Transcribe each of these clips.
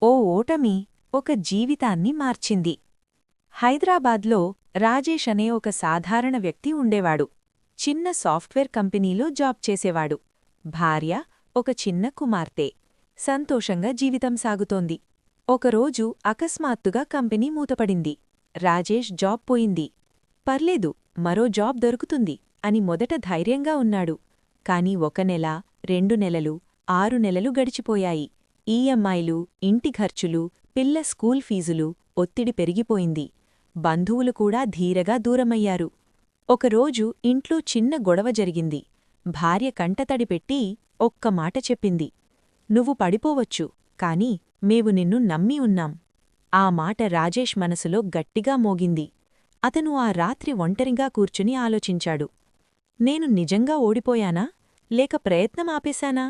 ఓ ఓటమి ఒక జీవితాన్ని మార్చింది. హైదరాబాద్లో రాజేష్ అనే ఒక సాధారణ వ్యక్తి ఉండేవాడు. చిన్న సాఫ్ట్వేర్ కంపెనీలో జాబ్ చేసేవాడు. భార్య, ఒక చిన్న కుమార్తె. సంతోషంగా జీవితం సాగుతోంది. ఒకరోజు అకస్మాత్తుగా కంపెనీ మూతపడింది. రాజేష్ జాబ్ పోయింది. పర్లేదు, మరో జాబ్ దొరుకుతుంది అని మొదట ధైర్యంగా ఉన్నాడు. కాని 1 నెల, 2 నెలలు, 6 నెలలు గడిచిపోయాయి. ఈఎంఐలు, ఇంటి ఖర్చులు, పిల్ల స్కూల్ ఫీజులు, ఒత్తిడి పెరిగిపోయింది. బంధువులు కూడా ధీరగా దూరమయ్యారు. ఒకరోజు ఇంట్లో చిన్న గొడవ జరిగింది. భార్య కంటతడి పెట్టి ఒక్క మాట చెప్పింది. "నువ్వు పడిపోవచ్చు, కాని మేము నిన్ను నమ్మి ఉన్నాం." ఆ మాట రాజేష్ మనసులో గట్టిగా మోగింది. అతను ఆ రాత్రి ఒంటరిగా కూర్చుని ఆలోచించాడు. నేను నిజంగా ఓడిపోయానా, లేక ప్రయత్నం ఆపేశానా?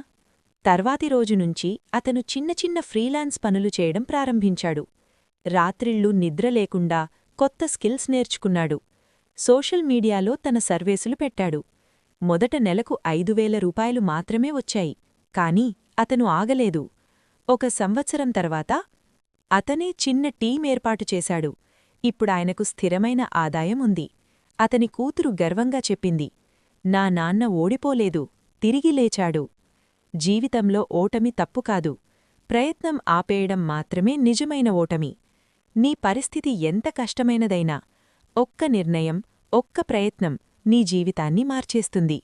తర్వాతి రోజునుంచి అతను చిన్న చిన్న ఫ్రీలాన్స్ పనులు చేయడం ప్రారంభించాడు. రాత్రిళ్ళు నిద్ర లేకుండా కొత్త స్కిల్స్ నేర్చుకున్నాడు. సోషల్ మీడియాలో తన సర్వేసులు పెట్టాడు. మొదట నెలకు 5,000 రూపాయలు మాత్రమే వచ్చాయి. కాని అతను ఆగలేదు. 1 సంవత్సరం తర్వాత అతనే చిన్న టీం ఏర్పాటు చేశాడు. ఇప్పుడాయనకు స్థిరమైన ఆదాయం ఉంది. అతని కూతురు గర్వంగా చెప్పింది, "నా నాన్న ఓడిపోలేదు, తిరిగి లేచాడు." జీవితంలో ఓటమి తప్పుకాదు, ప్రయత్నం ఆపేయడం మాత్రమే నిజమైన ఓటమి. నీ పరిస్థితి ఎంత కష్టమైనదైనా ఒక్క నిర్ణయం, ఒక్క ప్రయత్నం నీ జీవితాన్ని మార్చేస్తుంది.